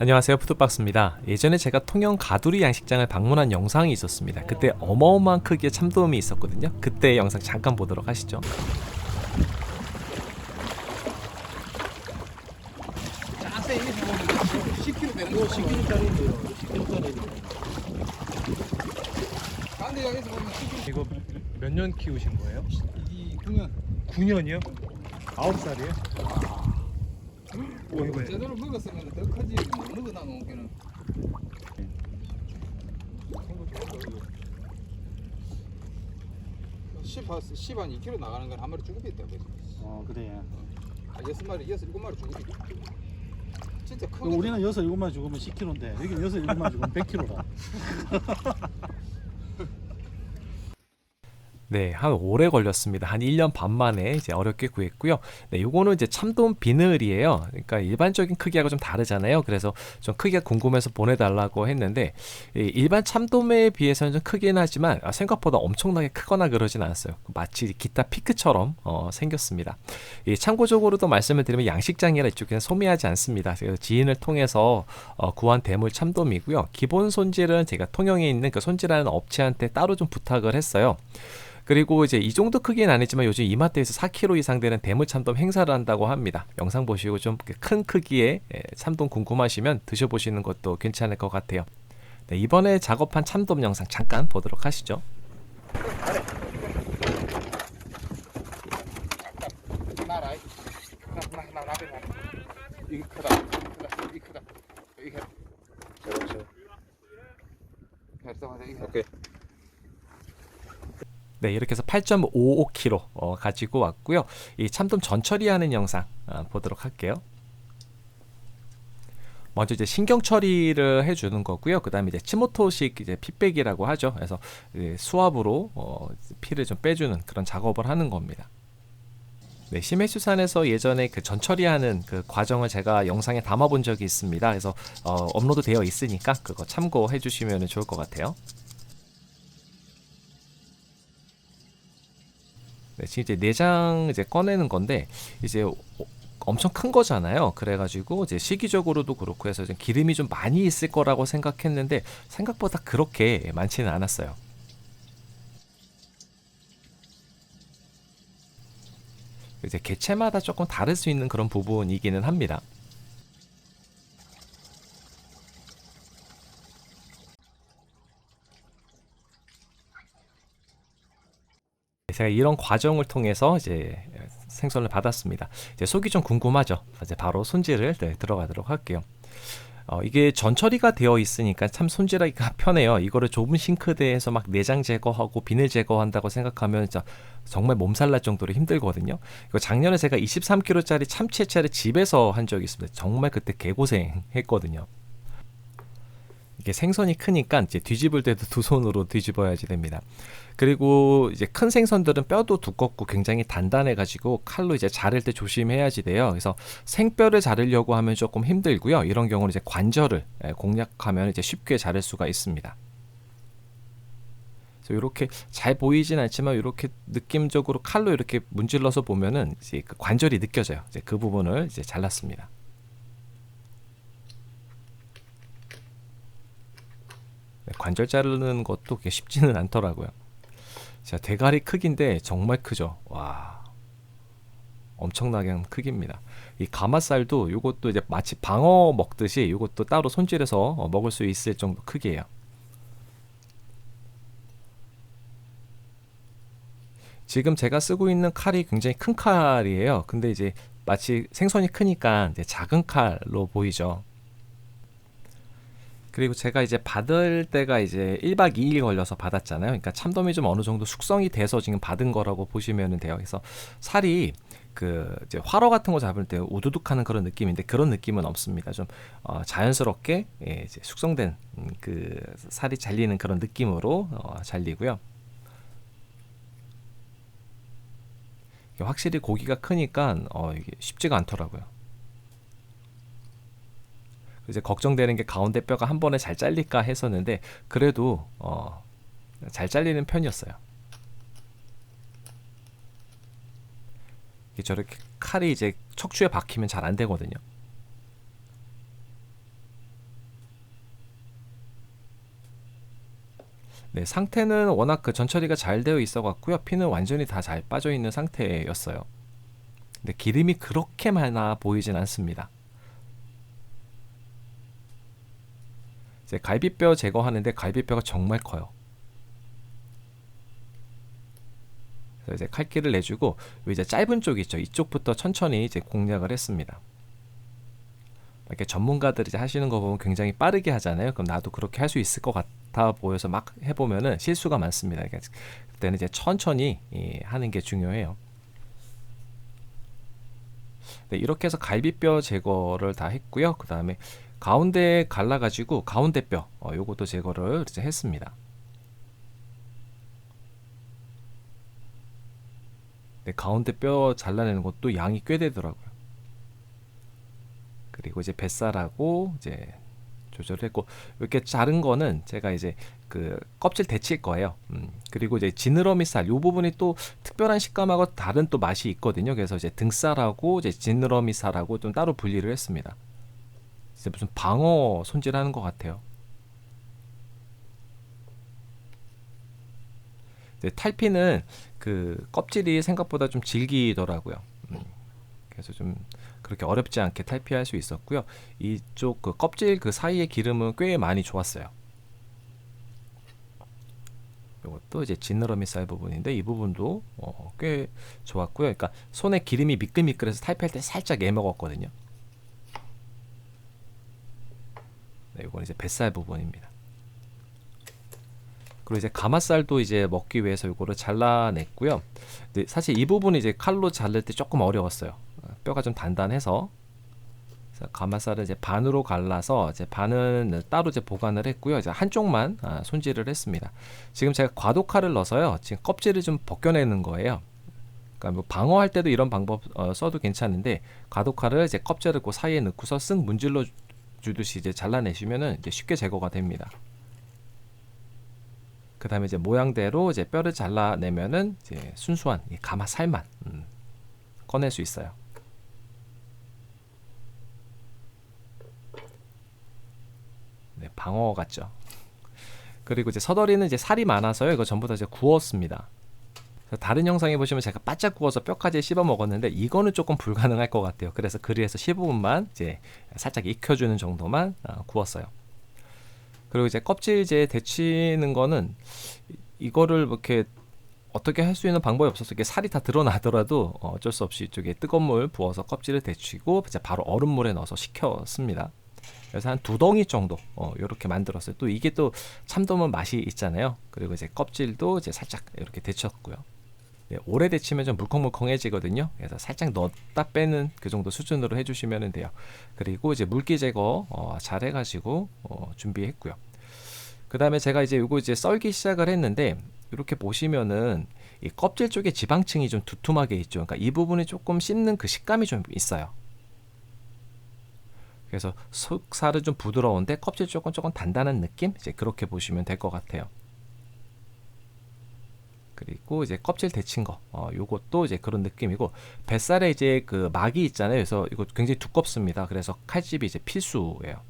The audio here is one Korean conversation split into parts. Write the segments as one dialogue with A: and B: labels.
A: 안녕하세요, 푸드박스입니다. 예전에 제가 통영 가두리 양식장을 방문한 영상이 있었습니다. 그때 어마어마한 크기의 참돔이 있었거든요. 그때 영상 잠깐 보도록 하시죠.
B: 자세히 보면 10kg 되는 거 10kg짜리인데요. 10kg짜리. 딴 데 가서 보면 10kg.
C: 이거 몇 년 키우신 거예요?
B: 이 9년.
C: 9년이요? 9살이에요? 오, 이거
B: 제대로 먹었으면 더 크지. 못 먹어나 놓기는. 10한 2kg 나가는 건 한 마리 죽을 수 있다.
D: 그래.
B: 아, 6마리, 7마리 죽을 수 있다. 진짜 큰
D: 우리는 6, 7만 죽으면 10kg인데 여기 6, 7만 죽으면 100kg다.
A: 네, 한 오래 걸렸습니다. 한 1년 반 만에 이제 어렵게 구했고요. 네, 요거는 이제 참돔 비늘이에요. 그러니까 일반적인 크기하고 좀 다르잖아요. 그래서 좀 크기가 궁금해서 보내달라고 했는데, 일반 참돔에 비해서는 좀 크긴 하지만 생각보다 엄청나게 크거나 그러진 않았어요. 마치 기타 피크처럼 생겼습니다. 참고적으로도 말씀을 드리면 양식장이라 이쪽에는 소미하지 않습니다. 그래서 지인을 통해서 구한 대물 참돔이고요. 기본 손질은 제가 통영에 있는 그 손질하는 업체한테 따로 좀 부탁을 했어요. 그리고 이제 이 정도 크기는 아니지만 요즘 이마트에서 4kg 이상 되는 대물 참돔 행사를 한다고 합니다. 영상 보시고 좀 큰 크기의 참돔 궁금하시면 드셔보시는 것도 괜찮을 것 같아요. 네, 이번에 작업한 참돔 영상 잠깐 보도록 하시죠.
B: 나라. 이게 크다. 이게 크다. 이게 오케이.
A: 네, 이렇게 해서 8.55kg 가지고 왔고요. 이 참돔 전처리하는 영상 보도록 할게요. 먼저 이제 신경 처리를 해주는 거고요. 그 다음에 이제 치모토식 이제 핏백이라고 하죠. 그래서 수압으로 피를 좀 빼주는 그런 작업을 하는 겁니다. 네, 심해수산에서 예전에 그 전처리하는 그 과정을 제가 영상에 담아본 적이 있습니다. 그래서 업로드 되어 있으니까 그거 참고해 주시면 좋을 것 같아요. 네, 지금 이제 내장 이제 꺼내는 건데 이제 엄청 큰 거잖아요. 그래가지고 이제 시기적으로도 그렇고 해서 좀 기름이 좀 많이 있을 거라고 생각했는데 생각보다 그렇게 많지는 않았어요. 이제 개체마다 조금 다를 수 있는 그런 부분이기는 합니다. 제가 이런 과정을 통해서 이제 생선을 받았습니다. 이제 속이 좀 궁금하죠. 이제 바로 손질을 들어가도록 할게요. 이게 전처리가 되어 있으니까 참 손질하기가 편해요. 이거를 좁은 싱크대에서 막 내장 제거하고 비늘 제거한다고 생각하면 정말 몸살 날 정도로 힘들거든요. 이거 작년에 제가 23kg짜리 참치채를 집에서 한 적이 있습니다. 정말 그때 개고생 했거든요. 이게 생선이 크니까 이제 뒤집을 때도 두 손으로 뒤집어야지 됩니다. 그리고 이제 큰 생선들은 뼈도 두껍고 굉장히 단단해 가지고 칼로 이제 자를 때 조심해야지 돼요. 그래서 생뼈를 자르려고 하면 조금 힘들고요. 이런 경우는 이제 관절을 공략하면 이제 쉽게 자를 수가 있습니다. 그래서 이렇게 잘 보이진 않지만 이렇게 느낌적으로 칼로 이렇게 문질러서 보면은 이제 그 관절이 느껴져요. 이제 그 부분을 이제 잘랐습니다. 관절 자르는 것도 그렇게 쉽지는 않더라고요. 자, 대가리 크기인데 정말 크죠. 와, 엄청나게 크기입니다. 이 가마살도 이것도 이제 마치 방어 먹듯이 이것도 따로 손질해서 먹을 수 있을 정도 크기예요. 지금 제가 쓰고 있는 칼이 굉장히 큰 칼이에요. 근데 이제 마치 생선이 크니까 이제 작은 칼로 보이죠. 그리고 제가 이제 받을 때가 이제 1박 2일 걸려서 받았잖아요. 그러니까 참돔이 좀 어느 정도 숙성이 돼서 지금 받은 거라고 보시면 돼요. 그래서 살이 그 이제 활어 같은 거 잡을 때 우두둑하는 그런 느낌인데 그런 느낌은 없습니다. 좀 자연스럽게 이제 숙성된 그 살이 잘리는 그런 느낌으로 잘리고요. 확실히 고기가 크니까 이게 쉽지가 않더라고요. 이제 걱정되는 게 가운데 뼈가 한 번에 잘 잘릴까 했었는데 그래도 잘 잘리는 편이었어요. 저렇게 칼이 이제 척추에 박히면 잘 안 되거든요. 네, 상태는 워낙 그 전처리가 잘 되어 있어 갖고요. 피는 완전히 다 잘 빠져 있는 상태였어요. 근데 기름이 그렇게 많아 보이진 않습니다. 이제 갈비뼈 제거하는데 갈비뼈가 정말 커요. 그래서 이제 칼길을 내주고 이제 짧은 쪽 있죠. 이쪽부터 천천히 이제 공략을 했습니다. 이렇게 전문가들이 이제 하시는 거 보면 굉장히 빠르게 하잖아요. 그럼 나도 그렇게 할 수 있을 것 같아 보여서 막 해보면은 실수가 많습니다. 그러니까 그때는 이제 천천히 하는 게 중요해요. 네, 이렇게 해서 갈비뼈 제거를 다 했고요. 그 다음에 가운데 갈라가지고 가운데 뼈 요것도 제거를 이제 했습니다. 네, 가운데 뼈 잘라내는 것도 양이 꽤 되더라고요. 그리고 이제 뱃살하고 이제 조절했고 이렇게 자른 거는 제가 이제 그 껍질 데칠 거예요. 그리고 이제 지느러미 살 요 부분이 또 특별한 식감하고 다른 또 맛이 있거든요. 그래서 이제 등살하고 이제 지느러미 살하고 좀 따로 분리를 했습니다. 이제 무슨 방어 손질하는 것 같아요. 이제 탈피는 그 껍질이 생각보다 좀 질기더라고요. 그래서 좀 그렇게 어렵지 않게 탈피할 수 있었고요. 이쪽 그 껍질 그 사이의 기름은 꽤 많이 좋았어요. 이것도 이제 지느러미 살 부분인데 이 부분도 꽤 좋았고요. 그러니까 손에 기름이 미끌미끌해서 탈피할 때 살짝 애먹었거든요. 네, 이건 이제 뱃살 부분입니다. 그리고 이제 가마살도 이제 먹기 위해서 이거를 잘라냈고요. 근데 사실 이 부분이 이제 칼로 자를 때 조금 어려웠어요. 뼈가 좀 단단해서. 그래서 가마살을 이제 반으로 갈라서 이제 반은 따로 이제 보관을 했고요. 이제 한쪽만 손질을 했습니다. 지금 제가 과도칼을 넣어서요. 지금 껍질을 좀 벗겨내는 거예요. 그러니까 뭐 방어할 때도 이런 방법 써도 괜찮은데 과도칼을 이제 껍질을 그 사이에 넣고서 쓱 문질러 주듯이 이제 잘라내시면은 이제 쉽게 제거가 됩니다. 그 다음에 이제 모양대로 이제 뼈를 잘라내면은 이제 순수한 이 가마 살만 꺼낼 수 있어요. 네, 방어 같죠. 그리고 이제 서더리는 이제 살이 많아서요. 이거 전부 다 이제 구웠습니다. 다른 영상에 보시면 제가 바짝 구워서 뼈까지 씹어 먹었는데 이거는 조금 불가능할 것 같아요. 그래서 그리에서 15분만 이제 살짝 익혀주는 정도만 구웠어요. 그리고 이제 껍질 이제 데치는 거는 이거를 이렇게 어떻게 할 수 있는 방법이 없어서 이게 살이 다 드러나더라도 어쩔 수 없이 이쪽에 뜨거운 물 부어서 껍질을 데치고 이제 바로 얼음물에 넣어서 식혔습니다. 그래서 한 2덩이 정도 이렇게 만들었어요. 또 이게 또 참돔은 맛이 있잖아요. 그리고 이제 껍질도 이제 살짝 이렇게 데쳤고요. 네, 오래 데치면 좀 물컹물컹해지거든요. 그래서 살짝 넣었다 빼는 그 정도 수준으로 해주시면 돼요. 그리고 이제 물기 제거 잘 해가지고 준비했고요. 그 다음에 제가 이제 이거 이제 썰기 시작을 했는데 이렇게 보시면은 이 껍질 쪽에 지방층이 좀 두툼하게 있죠. 그러니까 이 부분이 조금 씹는 그 식감이 좀 있어요. 그래서 속살은 좀 부드러운데 껍질 조금 단단한 느낌? 이제 그렇게 보시면 될 것 같아요. 그리고 이제 껍질 데친 거, 요것도 이제 그런 느낌이고 뱃살에 이제 그 막이 있잖아요. 그래서 이거 굉장히 두껍습니다. 그래서 칼집이 이제 필수예요.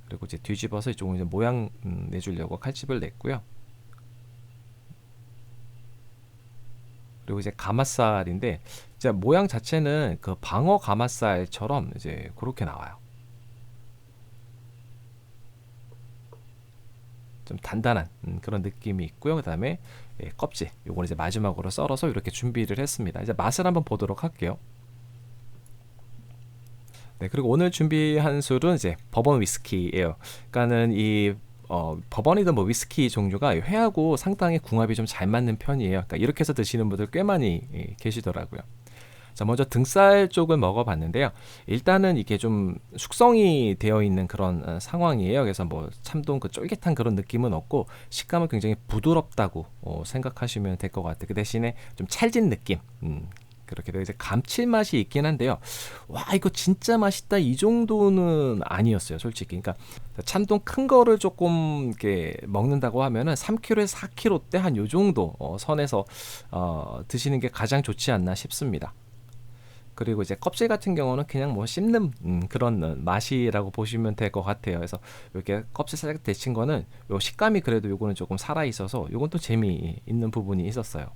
A: 그리고 이제 뒤집어서 이쪽은 이제 모양 내주려고 칼집을 냈고요. 그리고 이제 가마살인데 이제 모양 자체는 그 방어 가마살처럼 이제 그렇게 나와요. 좀 단단한 그런 느낌이 있고요. 그 다음에 껍질 요걸 이제 마지막으로 썰어서 이렇게 준비를 했습니다. 이제 맛을 한번 보도록 할게요. 네, 그리고 오늘 준비한 술은 이제 버번 위스키예요. 그러니까는 이 버번이든 뭐 위스키 종류가 회하고 상당히 궁합이 좀 잘 맞는 편이에요. 그러니까 이렇게 해서 드시는 분들 꽤 많이 계시더라고요. 자, 먼저 등살 쪽을 먹어봤는데요. 일단은 이게 좀 숙성이 되어 있는 그런 상황이에요. 그래서 뭐 참돔 그 쫄깃한 그런 느낌은 없고 식감은 굉장히 부드럽다고 생각하시면 될 것 같아요. 그 대신에 좀 찰진 느낌. 그렇게 되어 이제 감칠맛이 있긴 한데요. 와, 이거 진짜 맛있다 이 정도는 아니었어요, 솔직히. 그러니까 참돔 큰 거를 조금 이렇게 먹는다고 하면은 3kg에서 4kg 대 한 요 정도 선에서 드시는 게 가장 좋지 않나 싶습니다. 그리고 이제 껍질 같은 경우는 그냥 뭐 씹는 그런 맛이라고 보시면 될 것 같아요. 그래서 이렇게 껍질 살짝 데친 거는 요 식감이 그래도 요거는 조금 살아 있어서 요건 또 재미있는 부분이 있었어요.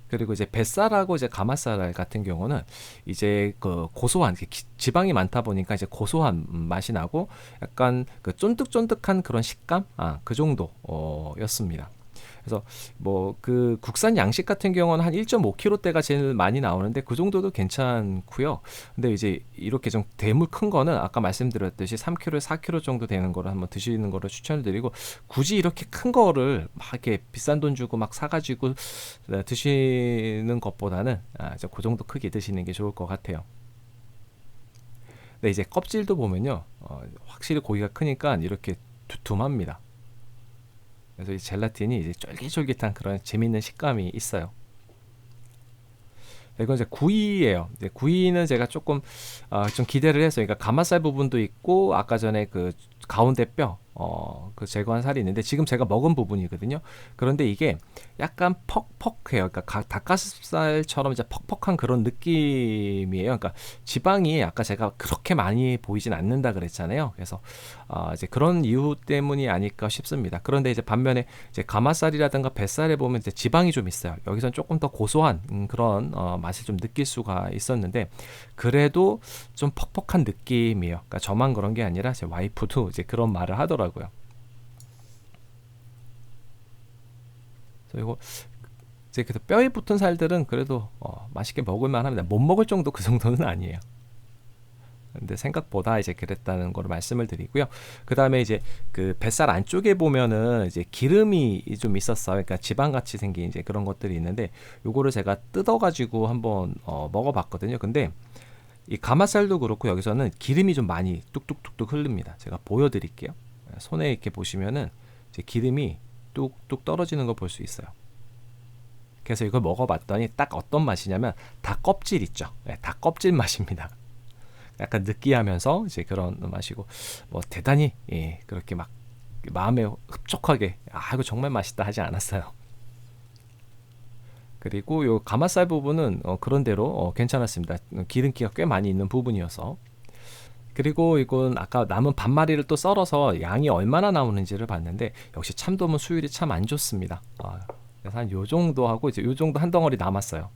A: 그리고 이제 뱃살하고 이제 가마살 같은 경우는 이제 그 고소한 지방이 많다 보니까 이제 고소한 맛이 나고 약간 그 쫀득쫀득한 그런 식감, 그 정도였습니다. 그래서 뭐 그 국산 양식 같은 경우는 한 1.5kg대가 제일 많이 나오는데 그 정도도 괜찮고요. 근데 이제 이렇게 좀 대물 큰 거는 아까 말씀드렸듯이 3kg, 4kg 정도 되는 거를 한번 드시는 거를 추천을 드리고, 굳이 이렇게 큰 거를 막 이렇게 비싼 돈 주고 막 사가지고 드시는 것보다는 이제 그 정도 크게 드시는 게 좋을 것 같아요. 근데 이제 껍질도 보면요, 확실히 고기가 크니까 이렇게 두툼합니다. 그래서 이 젤라틴이 이제 쫄깃쫄깃한 그런 재밌는 식감이 있어요. 이건 이제 구이예요. 이제 구이는 제가 조금 좀 기대를 했어요. 그러니까 가마살 부분도 있고 아까 전에 그 가운데 뼈 그 제거한 살이 있는데 지금 제가 먹은 부분이거든요. 그런데 이게 약간 퍽퍽해요. 그러니까 닭가슴살처럼 이제 퍽퍽한 그런 느낌이에요. 그러니까 지방이 아까 제가 그렇게 많이 보이진 않는다 그랬잖아요. 그래서 이제 그런 이유 때문이 아닐까 싶습니다. 그런데 이제 반면에 이제 가마살이라든가 뱃살에 보면 이제 지방이 좀 있어요. 여기선 조금 더 고소한 그런 맛을 좀 느낄 수가 있었는데 그래도 좀 퍽퍽한 느낌이에요. 그러니까 저만 그런 게 아니라 제 와이프도 이제 그런 말을 하더라고요. 그래서 이거 이제 그래서 뼈에 붙은 살들은 그래도 맛있게 먹을만 합니다. 못 먹을 정도 그 정도는 아니에요. 근데 생각보다 이제 그랬다는 걸 말씀을 드리고요. 그 다음에 이제 그 뱃살 안쪽에 보면은 이제 기름이 좀 있었어요. 그러니까 지방같이 생긴 이제 그런 것들이 있는데 요거를 제가 뜯어가지고 한번 먹어봤거든요. 근데 이 가마살도 그렇고 여기서는 기름이 좀 많이 뚝뚝뚝뚝 흐릅니다. 제가 보여드릴게요. 손에 이렇게 보시면은 이제 기름이 뚝뚝 떨어지는 걸 볼 수 있어요. 그래서 이걸 먹어봤더니 딱 어떤 맛이냐면 닭 껍질 있죠. 네, 닭 껍질 맛입니다. 약간 느끼하면서 이제 그런 맛이고 뭐 대단히 그렇게 막 마음에 흡족하게 이거 정말 맛있다 하지 않았어요. 그리고 요 가마살 부분은 그런대로 괜찮았습니다. 기름기가 꽤 많이 있는 부분이어서. 그리고 이건 아까 남은 반마리를 또 썰어서 양이 얼마나 나오는지를 봤는데 역시 참돔은 수율이 참 안 좋습니다. 그래서 한 요 정도 하고 이제 요 정도 한 덩어리 남았어요.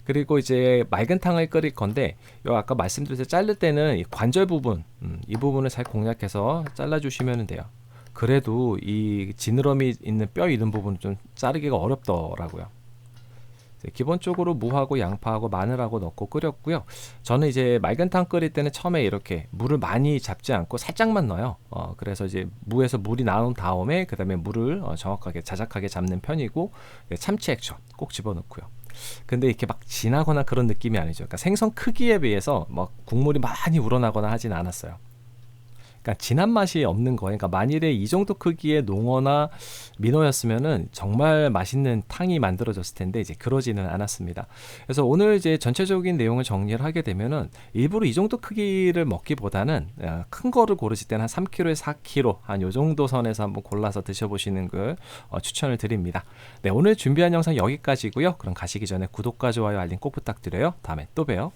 A: 그리고 이제 맑은 탕을 끓일 건데 요 아까 말씀드렸듯이 자를 때는 이 관절 부분 이 부분을 잘 공략해서 잘라 주시면 돼요. 그래도 이 지느러미 있는 뼈 이런 부분은 좀 자르기가 어렵더라고요. 기본적으로 무하고 양파하고 마늘하고 넣고 끓였고요. 저는 이제 맑은 탕 끓일 때는 처음에 이렇게 물을 많이 잡지 않고 살짝만 넣어요. 그래서 이제 무에서 물이 나온 다음에 그 다음에 물을 정확하게 자작하게 잡는 편이고 참치 액젓 꼭 집어넣고요. 근데 이렇게 막 진하거나 그런 느낌이 아니죠. 그러니까 생선 크기에 비해서 막 국물이 많이 우러나거나 하진 않았어요. 그러니까 진한 맛이 없는 거예요. 그러니까 만일에 이 정도 크기의 농어나 민어였으면은 정말 맛있는 탕이 만들어졌을 텐데 이제 그러지는 않았습니다. 그래서 오늘 이제 전체적인 내용을 정리를 하게 되면은 일부러 이 정도 크기를 먹기보다는 큰 거를 고르실 때는 한 3kg에 4kg 한 요 정도 선에서 한번 골라서 드셔보시는 걸 추천을 드립니다. 네, 오늘 준비한 영상 여기까지고요. 그럼 가시기 전에 구독과 좋아요 알림 꼭 부탁드려요. 다음에 또 봬요.